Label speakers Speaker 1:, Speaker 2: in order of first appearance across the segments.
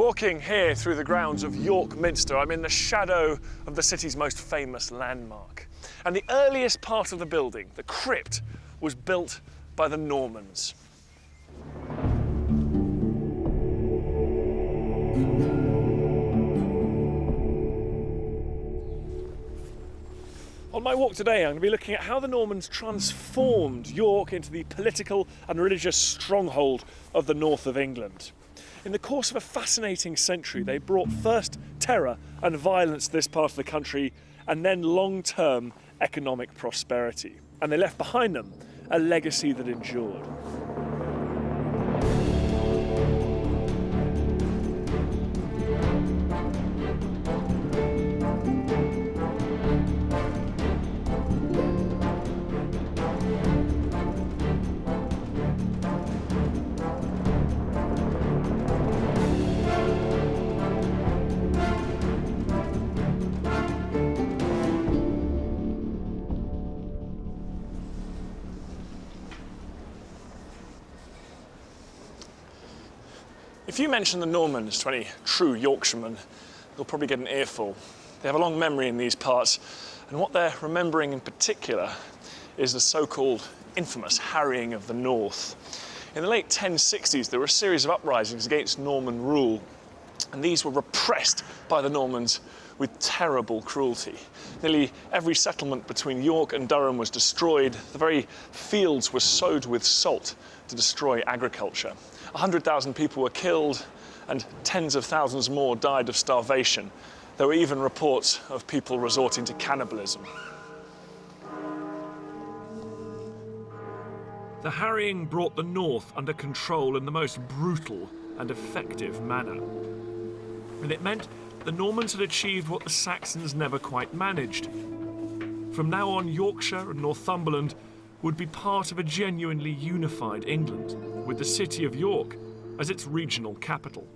Speaker 1: Walking here through the grounds of York Minster, I'm in the shadow of the city's most famous landmark. And the earliest part of the building, the crypt, was built by the Normans. On my walk today, I'm going to be looking at how the Normans transformed York into the political and religious stronghold of the north of England. In the course of a fascinating century, they brought first terror and violence to this part of the country, and then long-term economic prosperity. And they left behind them a legacy that endured. If you mention the Normans to any true Yorkshireman, you'll probably get an earful. They have a long memory in these parts, and what they're remembering in particular is the so-called infamous harrying of the north. In the late 1060s, there were a series of uprisings against Norman rule, and these were repressed by the Normans with terrible cruelty. Nearly every settlement between York and Durham was destroyed. The very fields were sowed with salt to destroy agriculture. 100,000 people were killed and tens of thousands more died of starvation. There were even reports of people resorting to cannibalism. The harrying brought the north under control in the most brutal and effective manner. And it meant the Normans had achieved what the Saxons never quite managed. From now on, Yorkshire and Northumberland would be part of a genuinely unified England, with the city of York as its regional capital.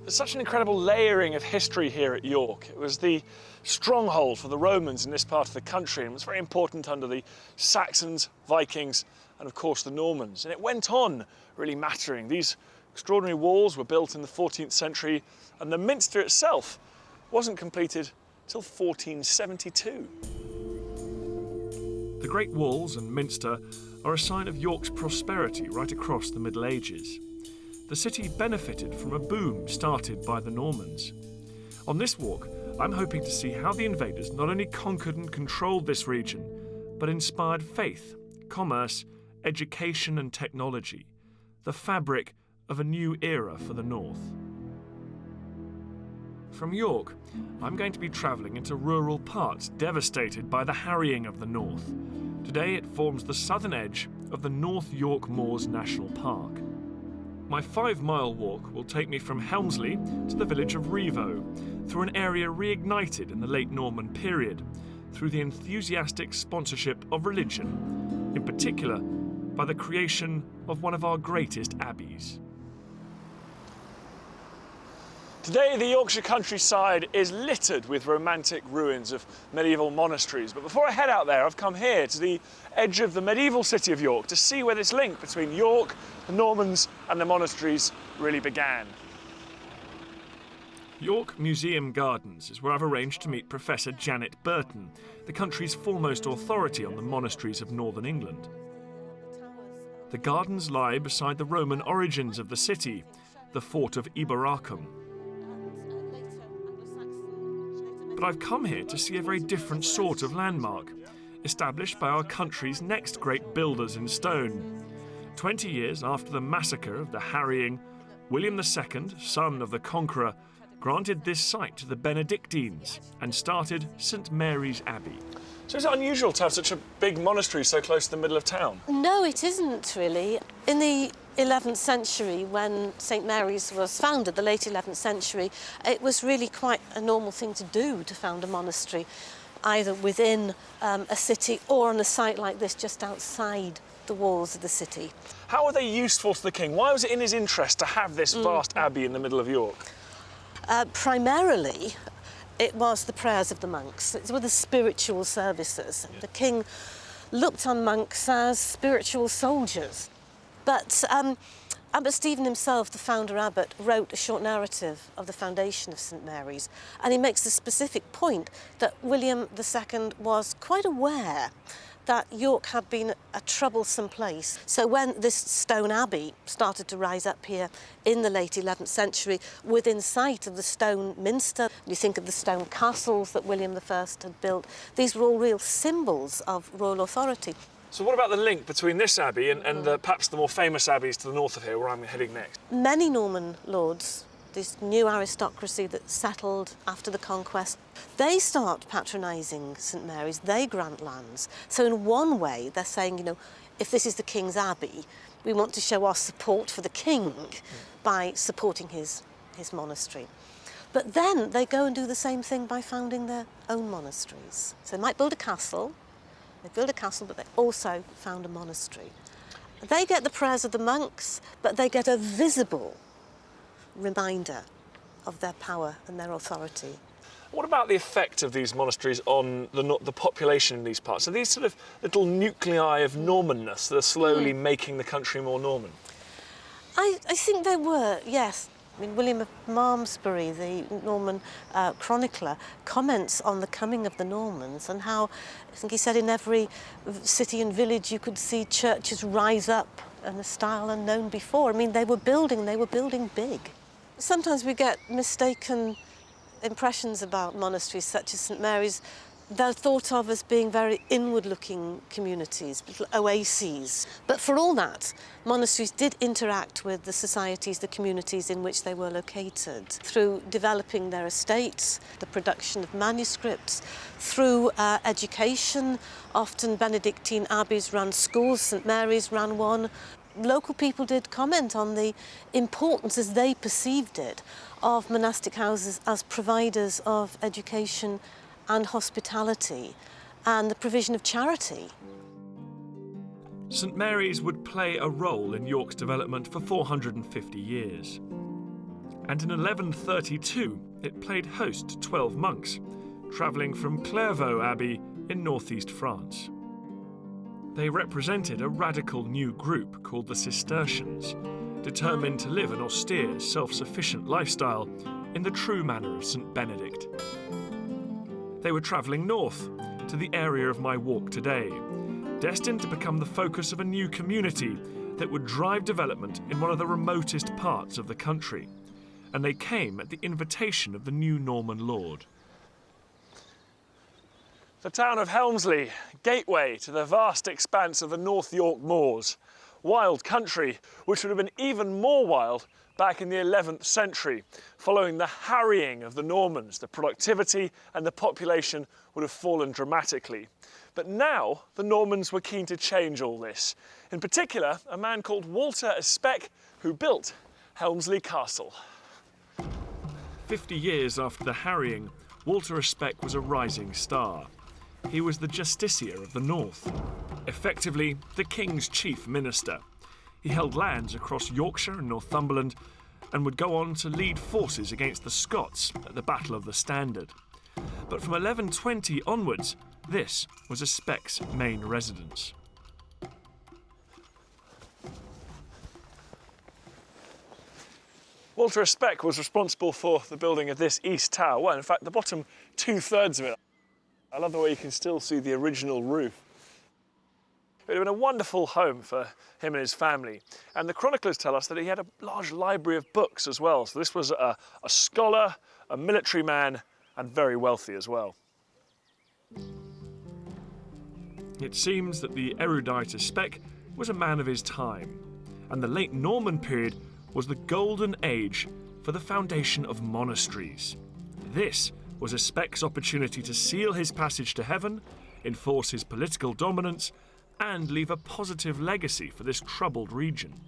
Speaker 1: There's such an incredible layering of history here at York. It was the stronghold for the Romans in this part of the country, and was very important under the Saxons, Vikings, and of course the Normans. And it went on really mattering. These extraordinary walls were built in the 14th century, and the Minster itself wasn't completed till 1472. The Great Walls and Minster are a sign of York's prosperity right across the Middle Ages. The city benefited from a boom started by the Normans. On this walk, I'm hoping to see how the invaders not only conquered and controlled this region, but inspired faith, commerce, education and technology, the fabric of a new era for the north. From York, I'm going to be travelling into rural parts devastated by the harrying of the north. Today it forms the southern edge of the North York Moors National Park. My 5-mile walk will take me from Helmsley to the village of Rievaulx, through an area reignited in the late Norman period, through the enthusiastic sponsorship of religion, in particular by the creation of one of our greatest abbeys. Today, the Yorkshire countryside is littered with romantic ruins of medieval monasteries. But before I head out there, I've come here to the edge of the medieval city of York to see where this link between York, the Normans, and the monasteries really began. York Museum Gardens is where I've arranged to meet Professor Janet Burton, the country's foremost authority on the monasteries of northern England. The gardens lie beside the Roman origins of the city, the fort of Eboracum. But I've come here to see a very different sort of landmark, established by our country's next great builders in stone. 20 years after the massacre of the harrying, William II, son of the Conqueror, granted this site to the Benedictines and started St Mary's Abbey. So is it unusual to have such a big monastery so close to the middle of town? No, it isn't really. In the 11th century, when St Mary's was founded, the late 11th century, it was really quite a normal thing to do to found a monastery, either within a city or on a site like this just outside the walls of the city. How were they useful to the king? Why was it in his interest to have this vast abbey in the middle of York? Primarily, it was the prayers of the monks. It were the spiritual services. The king looked on monks as spiritual soldiers. But
Speaker 2: Abbot Stephen himself, the founder abbot, wrote a short narrative of the foundation of St Mary's, and he makes the specific point that William II was quite aware that York had been a troublesome place. So when this stone abbey started to rise up here in the late 11th century, within sight of the stone minster, you think of the stone castles that William I had built, these were all real symbols of royal authority.
Speaker 1: So what about the link between this abbey and perhaps the more famous abbeys to the north of here, where I'm heading next?
Speaker 2: Many Norman lords, this new aristocracy that settled after the conquest, they start patronising St Mary's, they grant lands. So in one way, they're saying, you know, if this is the King's Abbey, we want to show our support for the King by supporting his monastery. But then they go and do the same thing by founding their own monasteries. So they might build a castle, but they also found a monastery. They get the prayers of the monks, but they get a visible reminder of their power and their authority.
Speaker 1: What about the effect of these monasteries on the population in these parts? Are these sort of little nuclei of Normanness that are slowly making the country more Norman?
Speaker 2: I think they were, yes. I mean, William of Malmesbury, the Norman chronicler, comments on the coming of the Normans and how, I think he said, in every city and village you could see churches rise up in a style unknown before. I mean, they were building big. Sometimes we get mistaken impressions about monasteries such as St Mary's. They're thought of as being very inward-looking communities, little oases. But for all that, monasteries did interact with the societies, the communities in which they were located, through developing their estates, the production of manuscripts, through education. Often Benedictine abbeys ran schools, St Mary's ran one. Local people did comment on the importance, as they perceived it, of monastic houses as providers of education and hospitality, and the provision of charity.
Speaker 1: St Mary's would play a role in York's development for 450 years. And in 1132, it played host to 12 monks, travelling from Rievaulx Abbey in northeast France. They represented a radical new group called the Cistercians, determined to live an austere, self-sufficient lifestyle in the true manner of St Benedict. They were travelling north to the area of my walk today, destined to become the focus of a new community that would drive development in one of the remotest parts of the country. And they came at the invitation of the new Norman lord. The town of Helmsley, gateway to the vast expanse of the North York moors. Wild country, which would have been even more wild back in the 11th century. Following the harrying of the Normans, the productivity and the population would have fallen dramatically. But now the Normans were keen to change all this. In particular, a man called Walter Espec, who built Helmsley Castle. 50 years after the harrying, Walter Espec was a rising star. He was the justiciar of the north, effectively the king's chief minister. He held lands across Yorkshire and Northumberland and would go on to lead forces against the Scots at the Battle of the Standard. But from 1120 onwards, this was Espec's main residence. Walter Espec was responsible for the building of this east tower. Well, in fact, the bottom 2/3 of it. I love the way you can still see the original roof. It would have been a wonderful home for him and his family. And the chroniclers tell us that he had a large library of books as well. So this was a scholar, a military man, and very wealthy as well. It seems that the erudite Espec was a man of his time, and the late Norman period was the golden age for the foundation of monasteries. This was Espec's opportunity to seal his passage to heaven, enforce his political dominance, and leave a positive legacy for this troubled region.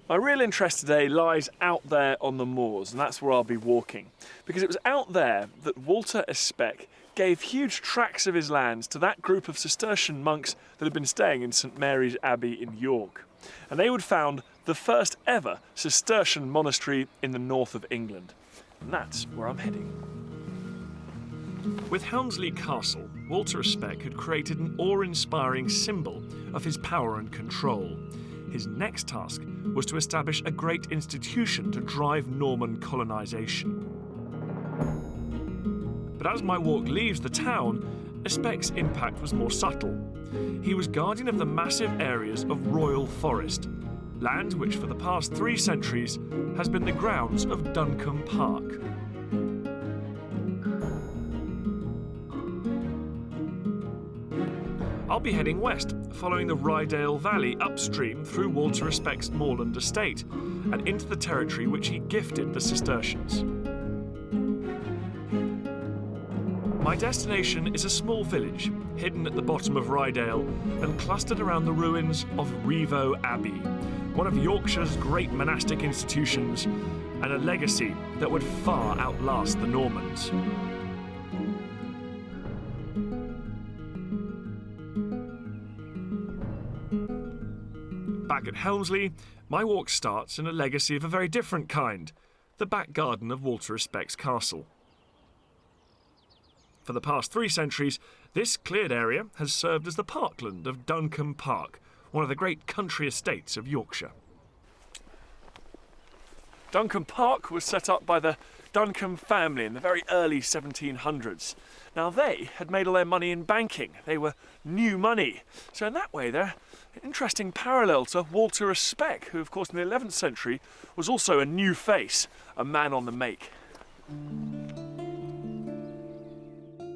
Speaker 1: My real interest today lies out there on the moors, and that's where I'll be walking, because it was out there that Walter Espec gave huge tracts of his lands to that group of Cistercian monks that had been staying in St Mary's Abbey in York. And they would found the first ever Cistercian monastery in the north of England. And that's where I'm heading. With Helmsley Castle, Walter Espec had created an awe-inspiring symbol of his power and control. his next task was to establish a great institution to drive Norman colonisation. But as my walk leaves the town, Espec's impact was more subtle. He was guardian of the massive areas of royal forest, land which for the past 3 centuries has been the grounds of Duncombe Park. I'll be heading west, following the Rievaulx Valley upstream through Walter Espec's moorland estate and into the territory which he gifted the Cistercians. My destination is a small village, hidden at the bottom of Rievaulx and clustered around the ruins of Rievaulx Abbey, one of Yorkshire's great monastic institutions and a legacy that would far outlast the Normans. Back at Helmsley, my walk starts in a legacy of a very different kind, the back garden of Walter Espec's castle. For the past 3 centuries, this cleared area has served as the parkland of Duncombe Park, one of the great country estates of Yorkshire. Duncombe Park was set up by the Duncombe family in the very early 1700s. Now they had made all their money in banking. They were new money. So in that way they're an interesting parallel to Walter Espec, who of course in the 11th century was also a new face, a man on the make.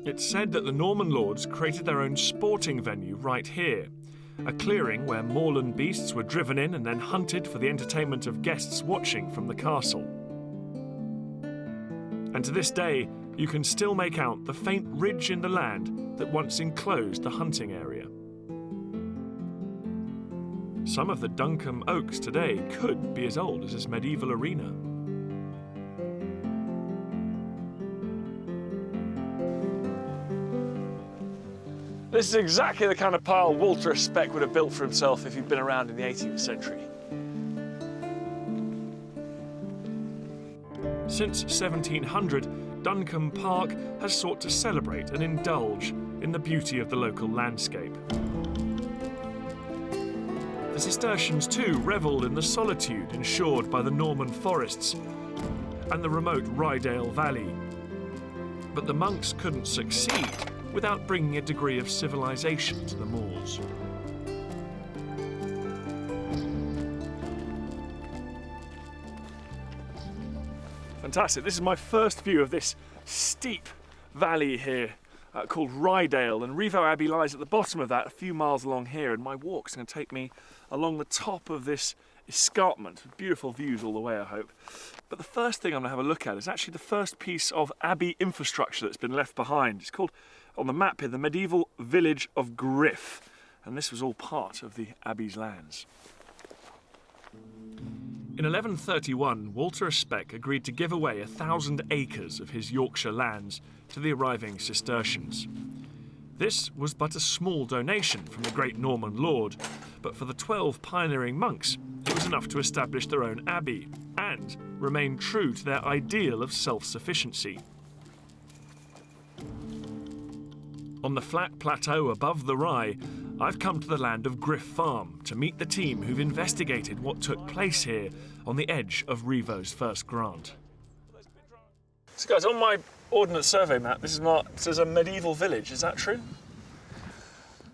Speaker 1: It's said that the Norman lords created their own sporting venue right here, a clearing where moorland beasts were driven in and then hunted for the entertainment of guests watching from the castle. And to this day, you can still make out the faint ridge in the land that once enclosed the hunting area. Some of the Duncombe oaks today could be as old as this medieval arena. This is exactly the kind of pile Walter Espec would have built for himself if he'd been around in the 18th century. Since 1700, Duncombe Park has sought to celebrate and indulge in the beauty of the local landscape. The Cistercians too revelled in the solitude ensured by the Norman forests and the remote Rievaulx Valley. But the monks couldn't succeed without bringing a degree of civilization to the moors. Fantastic. This is my first view of this steep valley here called Rievaulx, and Rievaulx Abbey lies at the bottom of that, a few miles along here, and my walk's going to take me along the top of this escarpment. Beautiful views all the way, I hope. But the first thing I'm going to have a look at is actually the first piece of abbey infrastructure that's been left behind. It's called, on the map here, the medieval village of Griff, and this was all part of the abbey's lands. In 1131, Walter Espec agreed to give away 1,000 acres of his Yorkshire lands to the arriving Cistercians. This was but a small donation from the great Norman lord, but for the 12 pioneering monks, it was enough to establish their own abbey and remain true to their ideal of self-sufficiency. On the flat plateau above the Rye, I've come to the land of Griff Farm to meet the team who've investigated what took place here on the edge of Rievaulx's first grant. So guys, on my Ordnance Survey map, this is marked as a medieval village, is that true?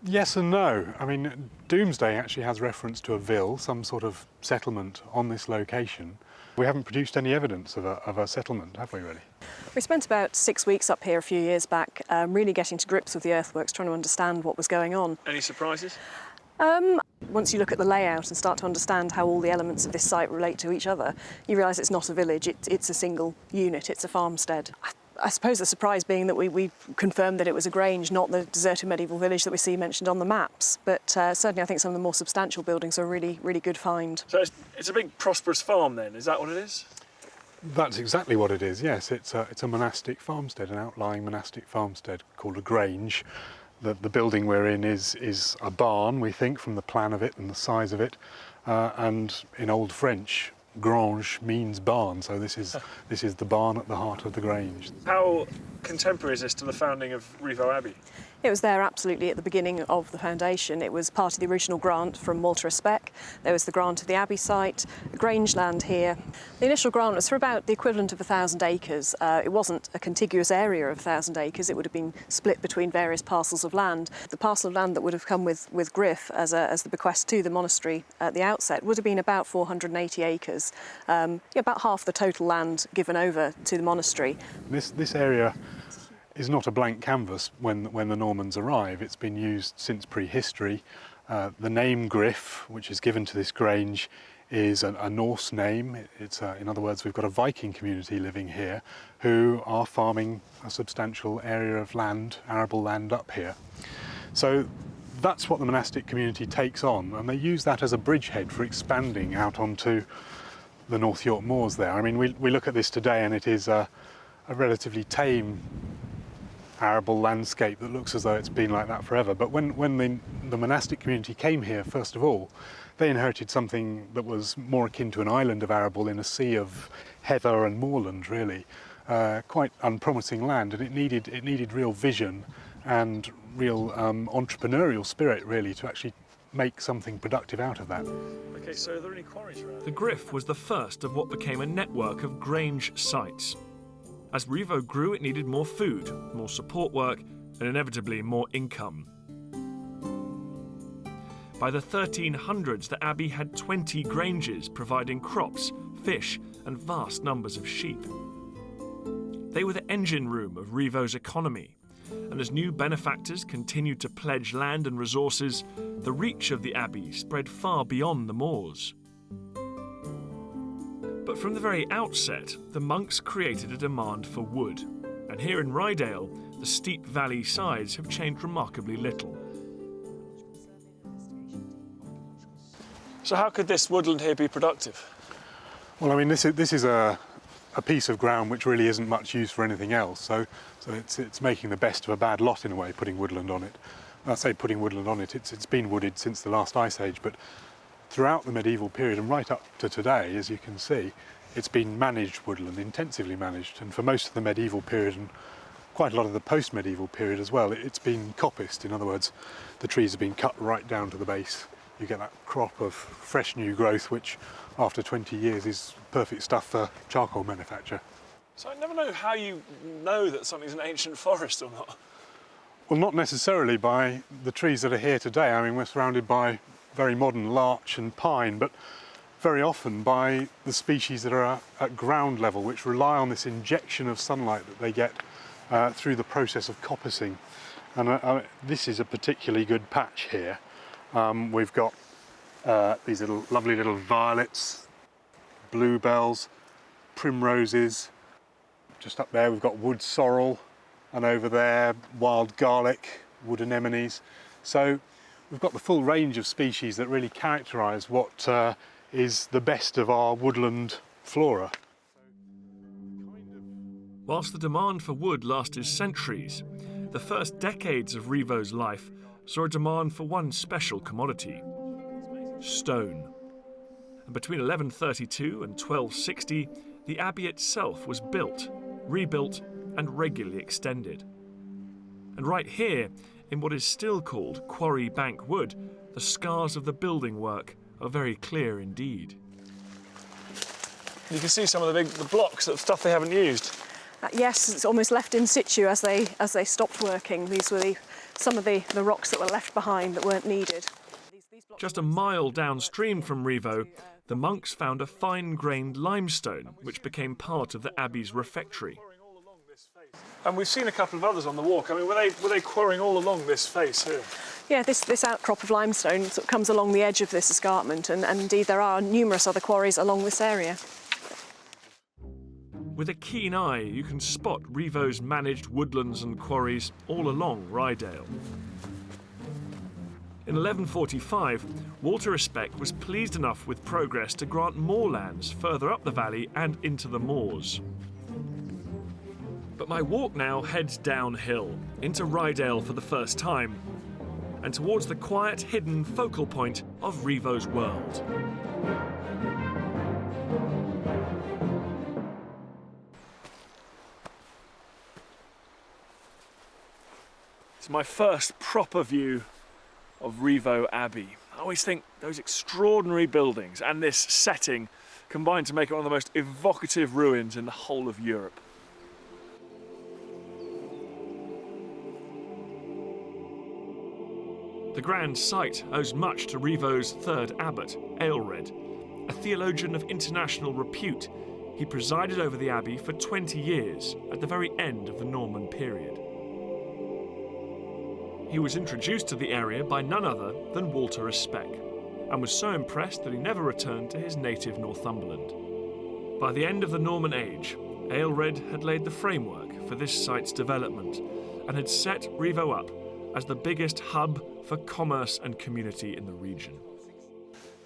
Speaker 3: Yes and no. I mean, Domesday actually has reference to a vill, some sort of settlement on this location. We haven't produced any evidence of a settlement, have we really?
Speaker 4: We spent about 6 weeks up here a few years back, really getting to grips with the earthworks, trying to understand what was going on.
Speaker 1: Any surprises?
Speaker 4: Once you look at the layout and start to understand how all the elements of this site relate to each other, you realise it's not a village, it's a single unit, it's a farmstead. I suppose the surprise being that we confirmed that it was a grange, not the deserted medieval village that we see mentioned on the maps. But certainly I think some of the more substantial buildings are a really, really good find.
Speaker 1: So it's a big prosperous farm then, is that what it is?
Speaker 3: That's exactly what it is, yes. It's a monastic farmstead, an outlying monastic farmstead called a grange. The building we're in is a barn, we think, from the plan of it and the size of it. And in Old French, Grange means barn, so this is the barn at the heart of the grange.
Speaker 1: How contemporary is this to the founding of Rievaulx Abbey?
Speaker 4: It was there absolutely at the beginning of the foundation. It was part of the original grant from Walter Espec. There was the grant of the Abbey site, the Grange land here. The initial grant was for about the equivalent of 1,000 acres. It wasn't a contiguous area of 1,000 acres. It would have been split between various parcels of land. The parcel of land that would have come with Griff as the bequest to the monastery at the outset would have been about 480 acres, about half the total land given over to the monastery.
Speaker 3: This area is not a blank canvas when the Normans arrive. It's been used since prehistory. The name Griff, which is given to this grange, is a Norse name. It's in other words, we've got a Viking community living here who are farming a substantial area of land, arable land up here. So that's what the monastic community takes on, and they use that as a bridgehead for expanding out onto the North York moors there. I mean, we look at this today and it is a relatively tame arable landscape that looks as though it's been like that forever. But when the monastic community came here, first of all, they inherited something that was more akin to an island of arable in a sea of heather and moorland, really. Quite unpromising land, and it needed real vision and real entrepreneurial spirit, really, to actually make something productive out of that.
Speaker 1: Okay, so are there any quarries around? The Griff was the first of what became a network of grange sites. As Rievaulx grew, it needed more food, more support work, and inevitably more income. By the 1300s, the abbey had 20 granges providing crops, fish, and vast numbers of sheep. They were the engine room of Rievaulx's economy, and as new benefactors continued to pledge land and resources, the reach of the abbey spread far beyond the moors. But from the very outset, the monks created a demand for wood, and here in Rievaulx, the steep valley sides have changed remarkably little. So how could this woodland here be productive?
Speaker 3: Well, I mean, this is a piece of ground which really isn't much used for anything else, so it's making the best of a bad lot in a way, putting woodland on it. I say putting woodland on it, it's been wooded since the last ice age, but throughout the medieval period and right up to today, as you can see, it's been managed woodland, intensively managed, and for most of the medieval period and quite a lot of the post-medieval period as well, it's been coppiced. In other words, the trees have been cut right down to the base. You get that crop of fresh new growth, which after 20 years is perfect stuff for charcoal manufacture.
Speaker 1: So I never know how you know that something's an ancient forest or not.
Speaker 3: Well, not necessarily by the trees that are here today. I mean, we're surrounded by very modern larch and pine, but very often by the species that are at ground level, which rely on this injection of sunlight that they get through the process of coppicing. And this is a particularly good patch here. We've got these lovely little violets, bluebells, primroses. Just up there we've got wood sorrel, and over there wild garlic, wood anemones. So we've got the full range of species that really characterise what is the best of our woodland flora.
Speaker 1: Whilst the demand for wood lasted centuries, the first decades of Rievaulx's life saw a demand for one special commodity: stone. And between 1132 and 1260, the abbey itself was built, rebuilt, and regularly extended. And right here, in what is still called Quarry Bank Wood, the scars of the building work are very clear indeed. You can see some of the blocks of stuff they haven't used.
Speaker 4: Yes, it's almost left in situ as they stopped working. These were some of the rocks that were left behind that weren't needed.
Speaker 1: Just a mile downstream from Rievaulx, the monks found a fine-grained limestone which became part of the abbey's refectory. And we've seen a couple of others on the walk. I mean, were they quarrying all along this face here?
Speaker 4: Yeah, this outcrop of limestone sort of comes along the edge of this escarpment, and indeed there are numerous other quarries along this area.
Speaker 1: With a keen eye, you can spot Rievaulx's managed woodlands and quarries all along Rievaulx. In 1145, Walter Espec was pleased enough with progress to grant more lands further up the valley and into the moors. But my walk now heads downhill, into Rievaulx for the first time, and towards the quiet, hidden focal point of Rievaulx's world. It's my first proper view of Rievaulx Abbey. I always think those extraordinary buildings and this setting combine to make it one of the most evocative ruins in the whole of Europe. The grand site owes much to Rievaulx's third abbot, Aelred, a theologian of international repute. He presided over the abbey for 20 years at the very end of the Norman period. He was introduced to the area by none other than Walter Espec, and was so impressed that he never returned to his native Northumberland. By the end of the Norman age, Aelred had laid the framework for this site's development and had set Rievaulx up as the biggest hub for commerce and community in the region.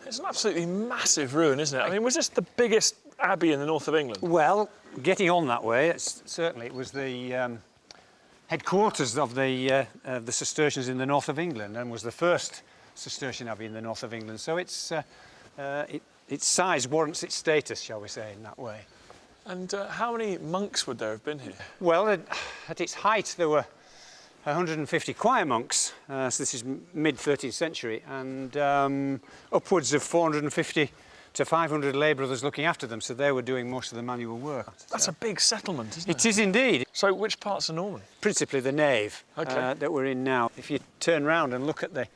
Speaker 1: It's an absolutely massive ruin, isn't it? I mean, was this the biggest abbey in the north of England?
Speaker 5: Well, getting on that way, certainly it was the headquarters of the Cistercians in the north of England, and was the first Cistercian abbey in the north of England. So its size warrants its status, shall we say, in that way.
Speaker 1: And how many monks would there have been here?
Speaker 5: Well, at its height there were 150 choir monks, so this is mid-13th century, and upwards of 450 to 500 lay brothers looking after them, so they were doing most of the manual work.
Speaker 1: That's a big settlement, isn't it?
Speaker 5: It is indeed.
Speaker 1: So which parts are Norman?
Speaker 5: Principally the nave that we're in now. If you turn round and look at the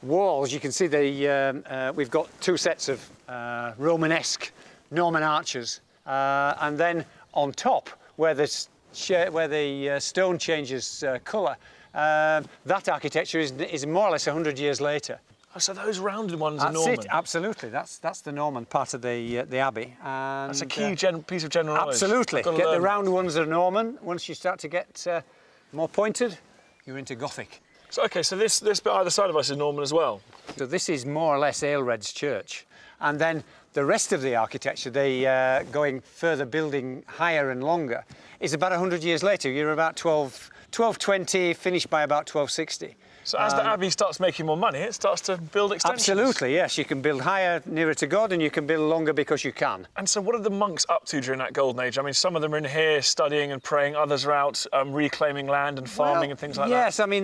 Speaker 5: walls, you can see we've got two sets of Romanesque Norman arches, and then on top, where the stone changes colour, that architecture is more or less 100 years later.
Speaker 1: Oh, so those rounded ones are Norman?
Speaker 5: That's it, absolutely. That's the Norman part of the abbey. And
Speaker 1: that's a key piece of general knowledge.
Speaker 5: Absolutely. The round ones are Norman. Once you start to get more pointed, you're into Gothic.
Speaker 1: So, OK, so this bit either side of us is Norman as well?
Speaker 5: So this is more or less Aelred's church. And then the rest of the architecture, going further, building higher and longer, is about 100 years later. You're about 1220, finished by about 1260.
Speaker 1: So as the abbey starts making more money, it starts to build extensions?
Speaker 5: Absolutely, yes. You can build higher, nearer to God, and you can build longer because you can.
Speaker 1: And so what are the monks up to during that golden age? I mean, some of them are in here studying and praying, others are out reclaiming land and farming and things like that.
Speaker 5: Yes, I mean,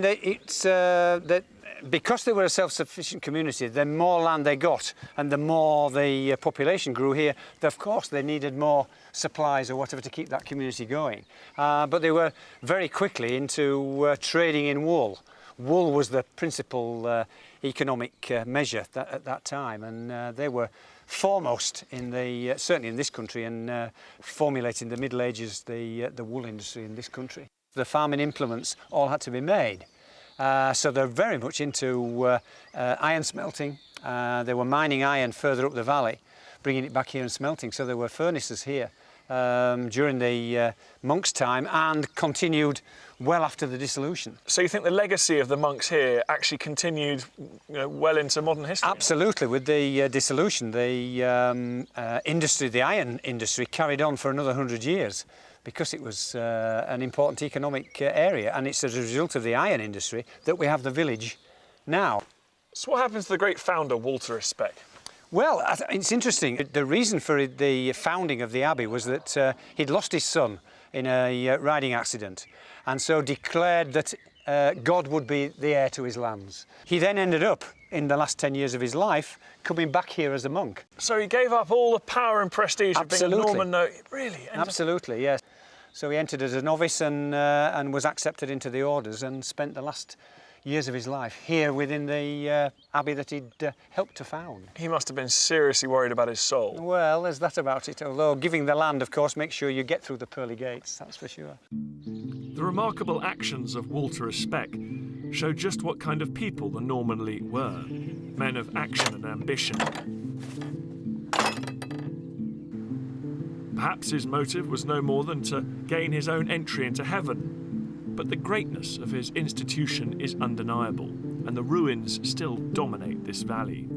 Speaker 5: because they were a self-sufficient community, the more land they got and the more the population grew here, of course they needed more supplies or whatever to keep that community going. But they were very quickly into trading in wool. Wool was the principal economic measure at that time, and they were foremost certainly in this country, and formulating the Middle Ages, the wool industry in this country. The farming implements all had to be made. So they're very much into iron smelting. They were mining iron further up the valley, bringing it back here and smelting. So there were furnaces here during the monks' time, and continued well after the dissolution.
Speaker 1: So you think the legacy of the monks here actually continued, well into modern history?
Speaker 5: Absolutely. With the dissolution, the iron industry carried on for another 100 years. Because it was an important economic area, and it's as a result of the iron industry that we have the village now.
Speaker 1: So what happens to the great founder, Walter Espec?
Speaker 5: Well, it's interesting. The reason for the founding of the abbey was that he'd lost his son in a riding accident, and so declared that God would be the heir to his lands. He then ended up, in the last 10 years of his life, coming back here as a monk.
Speaker 1: So he gave up all the power and prestige of being a Norman? Really?
Speaker 5: Absolutely, yes. So he entered as a novice and was accepted into the orders, and spent the last years of his life here within the abbey that he'd helped to found.
Speaker 1: He must have been seriously worried about his soul.
Speaker 5: Well, there's that about it, although giving the land, of course, makes sure you get through the pearly gates, that's for sure.
Speaker 1: The remarkable actions of Walter Espec show just what kind of people the Norman elite were, men of action and ambition. Perhaps his motive was no more than to gain his own entry into heaven, but the greatness of his institution is undeniable, and the ruins still dominate this valley.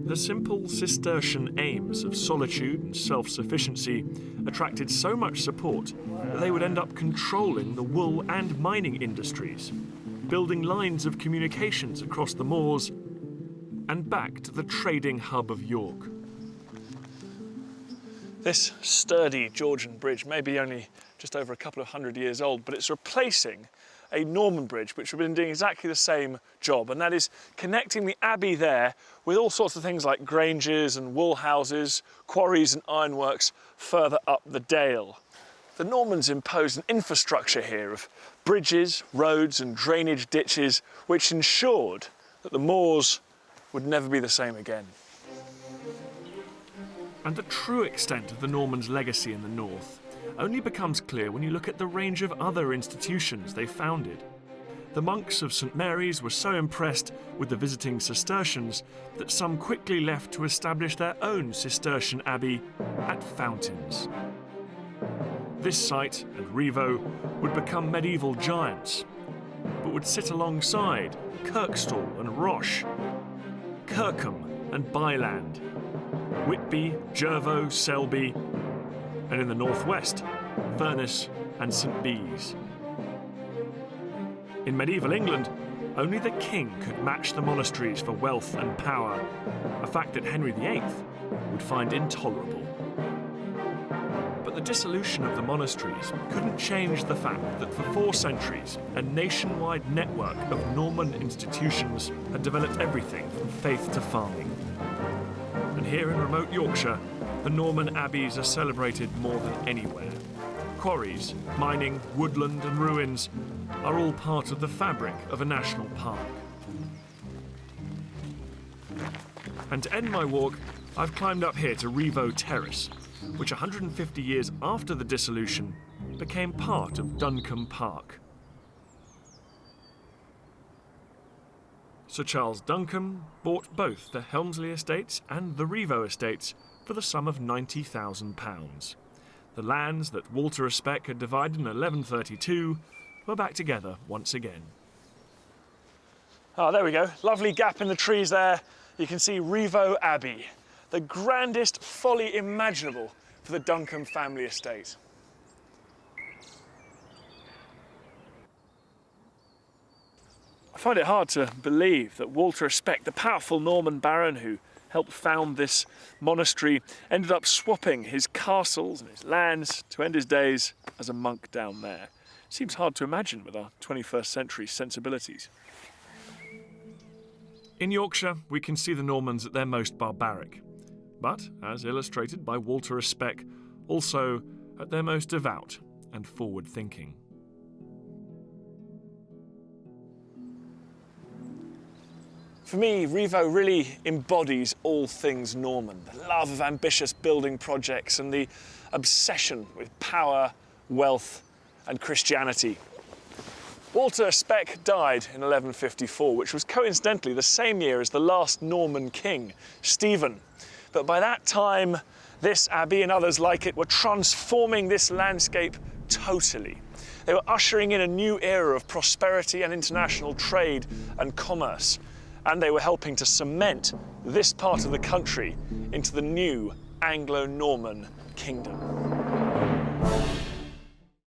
Speaker 1: The simple Cistercian aims of solitude and self-sufficiency attracted so much support that they would end up controlling the wool and mining industries, building lines of communications across the moors and back to the trading hub of York. This sturdy Georgian bridge may be only just over a couple of 100 years old, but it's replacing a Norman bridge which have been doing exactly the same job, and that is connecting the abbey there with all sorts of things like granges and wool houses, quarries and ironworks further up the dale. The Normans imposed an infrastructure here of bridges, roads and drainage ditches which ensured that the moors would never be the same again. And the true extent of the Normans' legacy in the north only becomes clear when you look at the range of other institutions they founded. The monks of St Mary's were so impressed with the visiting Cistercians that some quickly left to establish their own Cistercian abbey at Fountains. This site and Rievaulx would become medieval giants, but would sit alongside Kirkstall and Roche, Kirkham and Byland, Whitby, Jervaux, Selby, and in the northwest, Furness and St Bees. In medieval England, only the king could match the monasteries for wealth and power, a fact that Henry VIII would find intolerable. But the dissolution of the monasteries couldn't change the fact that for 4 centuries, a nationwide network of Norman institutions had developed everything from faith to farming. And here in remote Yorkshire, the Norman abbeys are celebrated more than anywhere. Quarries, mining, woodland and ruins are all part of the fabric of a national park. And to end my walk, I've climbed up here to Rievaulx Terrace, which 150 years after the dissolution became part of Duncombe Park. Sir Charles Duncombe bought both the Helmsley estates and the Rievaulx estates for the sum of £90,000. The lands that Walter Espec had divided in 1132 were back together once again. Ah, there we go. Lovely gap in the trees there. You can see Rievaulx Abbey, the grandest folly imaginable for the Duncombe family estate. I find it hard to believe that Walter Espec, the powerful Norman baron who helped found this monastery, ended up swapping his castles and his lands to end his days as a monk down there. Seems hard to imagine with our 21st century sensibilities. In Yorkshire, we can see the Normans at their most barbaric, but, as illustrated by Walter Espec, also at their most devout and forward-thinking. For me, Rievaulx really embodies all things Norman, the love of ambitious building projects and the obsession with power, wealth and Christianity. Walter Espec died in 1154, which was coincidentally the same year as the last Norman king, Stephen. But by that time, this abbey and others like it were transforming this landscape totally. They were ushering in a new era of prosperity and international trade and commerce. And they were helping to cement this part of the country into the new Anglo-Norman kingdom.